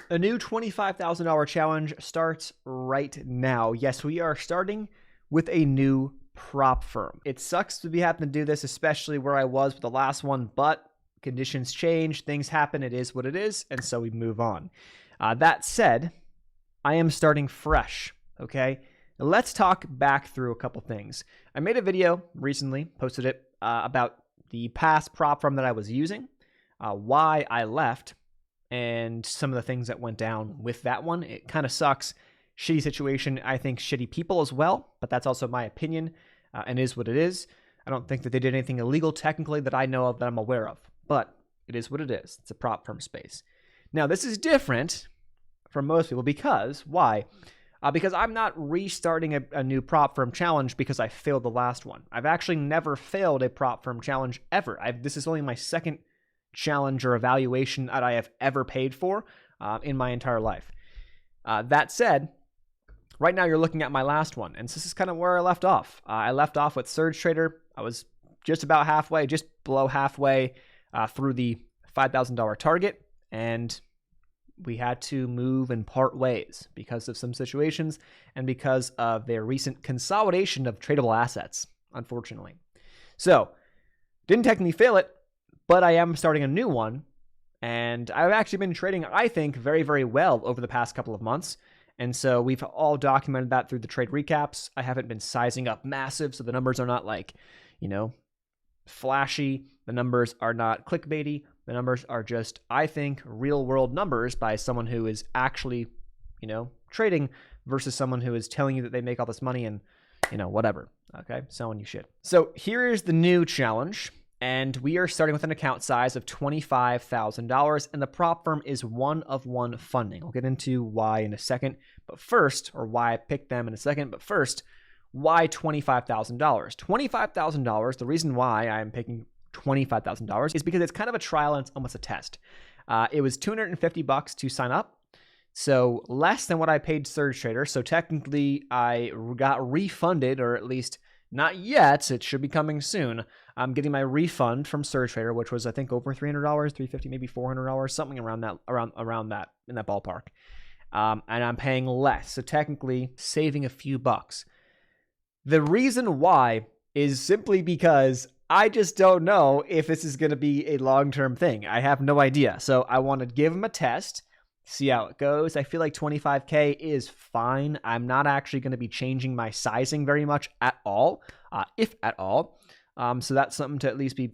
A new $25,000 challenge starts right now. Yes, we are starting with a new prop firm. It sucks to be having to do this, especially where I was with the last one, but conditions change, things happen, it is what it is, and so we move on. That said, I am starting fresh, okay? Let's talk back through a couple things. I made a video recently, posted it, about the past prop firm that I was using, why I left, and some of the things that went down with that one. It kind of sucks. Shitty situation. I think shitty people as well, but that's also my opinion, and is what it is. I don't think that they did anything illegal technically that I know of that I'm aware of, but it is what it is. It's a prop firm space. Now, this is different from most people because, why? Because I'm not restarting a new prop firm challenge because I failed the last one. I've actually never failed a prop firm challenge ever. This is only my second challenge or evaluation that I have ever paid for in my entire life. That said, right now you're looking at my last one, and this is kind of where I left off. I left off with Surge Trader. I was just about halfway, just below halfway through the $5,000 target, and we had to move and part ways because of some situations and because of their recent consolidation of tradable assets, unfortunately. So, didn't technically fail it, but I am starting a new one, and I've actually been trading, I think, very, very well over the past couple of months, and so we've all documented that through the trade recaps. I haven't been sizing up massive, so the numbers are not like, flashy. The numbers are not clickbaity. The numbers are just, I think, real-world numbers by someone who is actually, trading versus someone who is telling you that they make all this money and, whatever, okay, selling you shit. So here is the new challenge. And we are starting with an account size of $25,000, and the prop firm is one-of-one funding. I'll get into why in a second, but first, or why I picked them in a second, but first, why $25,000? $25,000, the reason why I'm picking $25,000 is because it's kind of a trial and it's almost a test. It was $250 to sign up, so less than what I paid Surge Trader, so technically I got refunded, or at least not yet, it should be coming soon. I'm getting my refund from Surge Trader, which was I think over $300, $350, maybe $400, something around that, around that, in that ballpark. And I'm paying less, so technically saving a few bucks. The reason why is simply because I just don't know if this is going to be a long-term thing. I have no idea, so I want to give them a test, see how it goes. I feel like 25K is fine. I'm not actually going to be changing my sizing very much at all, if at all. So that's something to at least be,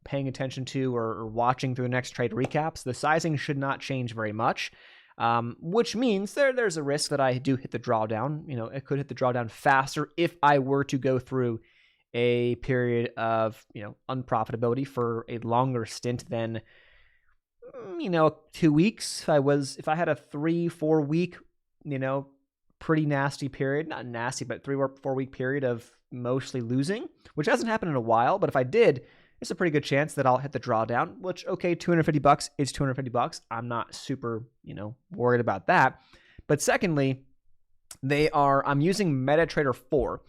paying attention to or watching through the next trade recaps. The sizing should not change very much, which means there's a risk that I do hit the drawdown. It could hit the drawdown faster if I were to go through a period of, unprofitability for a longer stint than 2 weeks. If I had a 3-4 week, pretty nasty period, not nasty, but 3 or 4 week period of mostly losing, which hasn't happened in a while. But if I did, there's a pretty good chance that I'll hit the drawdown, which, okay, $250 is $250. I'm not super, worried about that. But secondly, I'm using MetaTrader 4.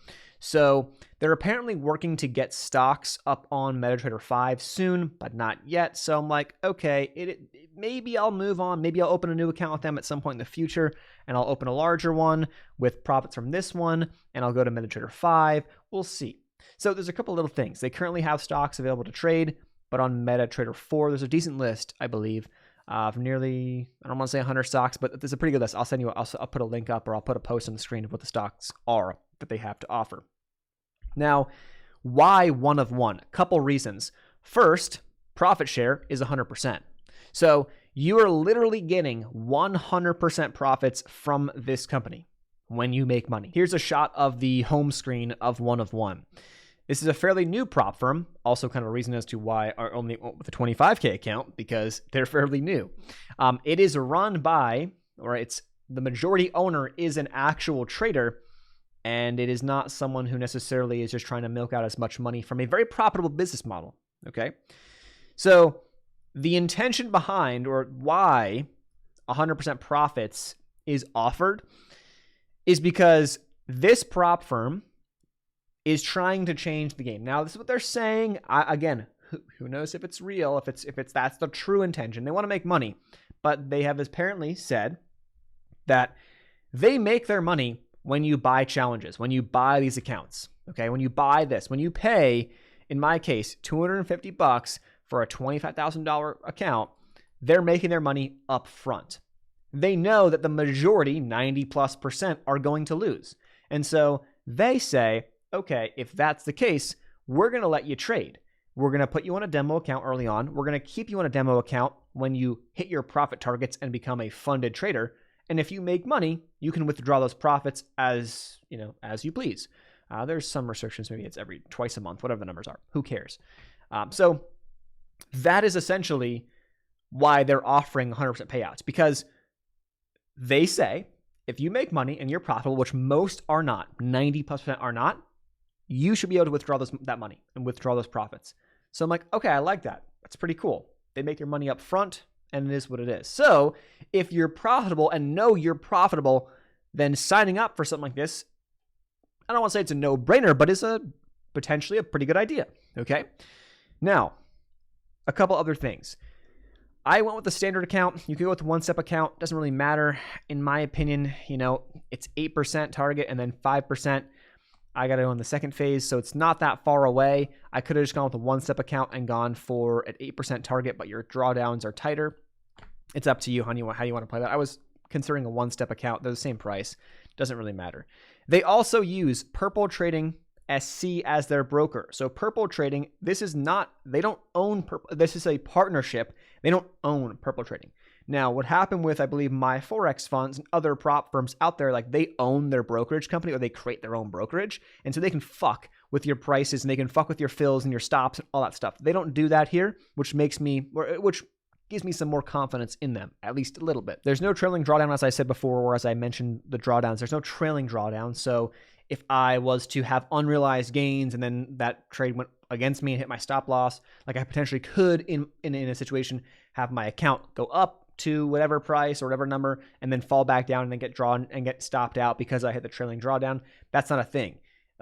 So they're apparently working to get stocks up on MetaTrader 5 soon, but not yet. So I'm like, okay, maybe I'll move on. Maybe I'll open a new account with them at some point in the future, and I'll open a larger one with profits from this one, and I'll go to MetaTrader 5. We'll see. So there's a couple little things. They currently have stocks available to trade, but on MetaTrader 4, there's a decent list, I believe, of nearly, I don't want to say 100 stocks, but there's a pretty good list. I'll put a link up, or I'll put a post on the screen of what the stocks are that they have to offer. Now, why one of one? A couple reasons. First, profit share is 100%. So you are literally getting 100% profits from this company when you make money. Here's a shot of the home screen of one of one. This is a fairly new prop firm, also kind of a reason as to why I only went with a 25K account, because they're fairly new. It is run by, or the majority owner is an actual trader, and it is not someone who necessarily is just trying to milk out as much money from a very profitable business model, okay? So the intention behind, or why 100% profits is offered, is because this prop firm is trying to change the game. Now, this is what they're saying. Again, who knows if it's real, if it's that's the true intention. They want to make money. but they have apparently said that they make their money when you buy challenges, when you buy these accounts. Okay, when you buy this, when you pay, in my case, $250 for a $25,000 account, they're making their money up front. They know that the majority, 90+%, are going to lose. And so they say, okay, if that's the case, we're going to let you trade. We're going to put you on a demo account early on. We're going to keep you on a demo account when you hit your profit targets and become a funded trader. And if you make money, you can withdraw those profits as you please. There's some restrictions. Maybe it's twice a month, whatever the numbers are. Who cares? So that is essentially why they're offering 100% payouts, because they say if you make money and you're profitable, which most are not, 90+% are not, you should be able to withdraw that money and withdraw those profits. So I'm like, okay, I like that. That's pretty cool. They make their money up front, and it is what it is. So if you're profitable and know you're profitable, then signing up for something like this, I don't want to say it's a no-brainer, but it's potentially a pretty good idea. Okay. Now, a couple other things. I went with the standard account. You can go with the one-step account. Doesn't really matter. In my opinion, it's 8% target and then 5%. I got to go in the second phase, so it's not that far away. I could have just gone with the one-step account and gone for an 8% target, but your drawdowns are tighter. It's up to you how you want to play that. I was considering a one-step account. They're the same price. Doesn't really matter. They also use Purple Trading SC as their broker. So Purple Trading, they don't own Purple. This is a partnership. They don't own Purple Trading. Now, what happened with, I believe, My Forex Funds and other prop firms out there, like they own their brokerage company or they create their own brokerage. And so they can fuck with your prices and they can fuck with your fills and your stops and all that stuff. They don't do that here, which gives me some more confidence in them, at least a little bit. There's no trailing drawdown, as I said before, or as I mentioned the drawdowns. There's no trailing drawdown. So if I was to have unrealized gains and then that trade went against me and hit my stop loss, like I potentially could in a situation have my account go up to whatever price or whatever number and then fall back down and then get drawn and get stopped out because I hit the trailing drawdown. That's not a thing.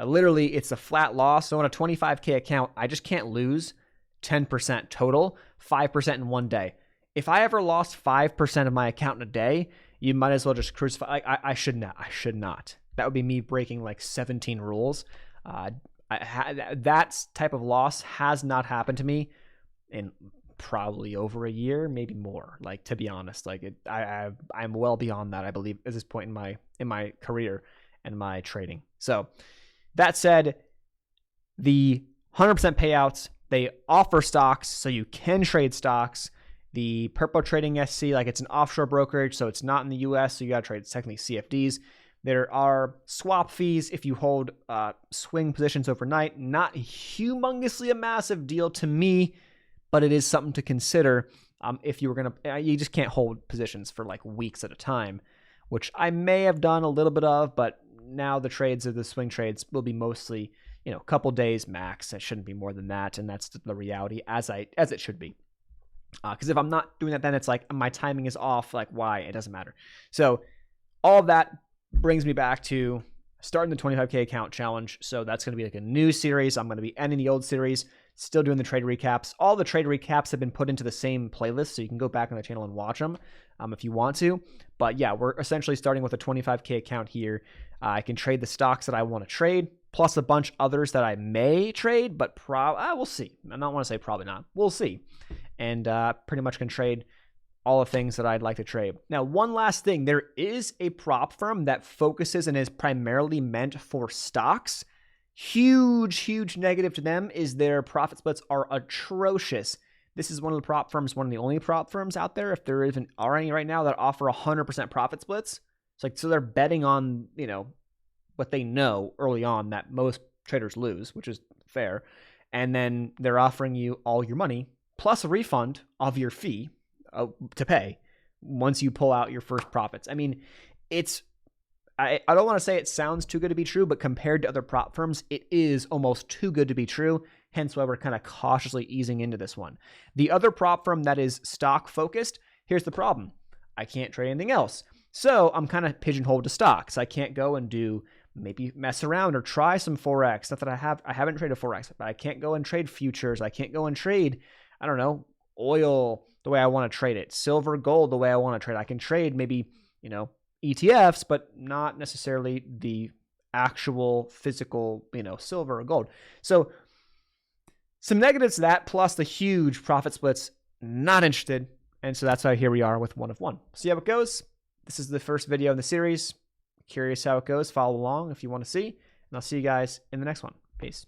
Literally, it's a flat loss. So on a 25K account, I just can't lose 10% total, 5% in one day. If I ever lost 5% of my account in a day, you might as well just crucify. I should not. That would be me breaking like 17 rules. That type of loss has not happened to me in probably over a year, maybe more. Like, to be honest, I'm well beyond that, I believe, at this point in my career and my trading. So that said, the 100% payouts, they offer stocks, so you can trade stocks. The Purple Trading SC, like it's an offshore brokerage, so it's not in the US, so you got to trade technically CFDs. There are swap fees if you hold swing positions overnight. Not humongously a massive deal to me, but it is something to consider if you were going to, you just can't hold positions for like weeks at a time, which I may have done a little bit of, but now the trades of the swing trades will be mostly, a couple days max. It shouldn't be more than that, and that's the reality as it should be. Because if I'm not doing that, then it's like my timing is off. Like, why? It doesn't matter. So all of that brings me back to starting the 25K account challenge. So that's going to be like a new series. I'm going to be ending the old series, still doing the trade recaps. All the trade recaps have been put into the same playlist, so you can go back on the channel and watch them if you want to. But yeah, we're essentially starting with a 25K account here. I can trade the stocks that I want to trade, plus a bunch others that I may trade, but we'll see. I don't want to say probably not. We'll see. And pretty much can trade all the things that I'd like to trade. Now, one last thing. There is a prop firm that focuses and is primarily meant for stocks. Huge negative to them is their profit splits are atrocious. This is one of the prop firms, one of the only prop firms out there, if there even are any right now, that offer 100% profit splits. It's like, so they're betting on, what they know early on that most traders lose, which is fair. And then they're offering you all your money plus a refund of your fee to pay once you pull out your first profits. I mean, I don't want to say it sounds too good to be true, but compared to other prop firms, it is almost too good to be true. Hence why we're kind of cautiously easing into this one. The other prop firm that is stock focused, here's the problem. I can't trade anything else. So I'm kind of pigeonholed to stocks. I can't go and maybe mess around or try some Forex. Not that I haven't traded Forex, but I can't go and trade futures. I can't go and trade, I don't know, oil the way I want to trade it. Silver, gold, the way I want to trade. I can trade maybe, ETFs, but not necessarily the actual physical, silver or gold. So some negatives to that, plus the huge profit splits, not interested. And so that's why here we are with 1 of 1. See how it goes. This is the first video in the series. Curious how it goes. Follow along if you want to see. And I'll see you guys in the next one. Peace.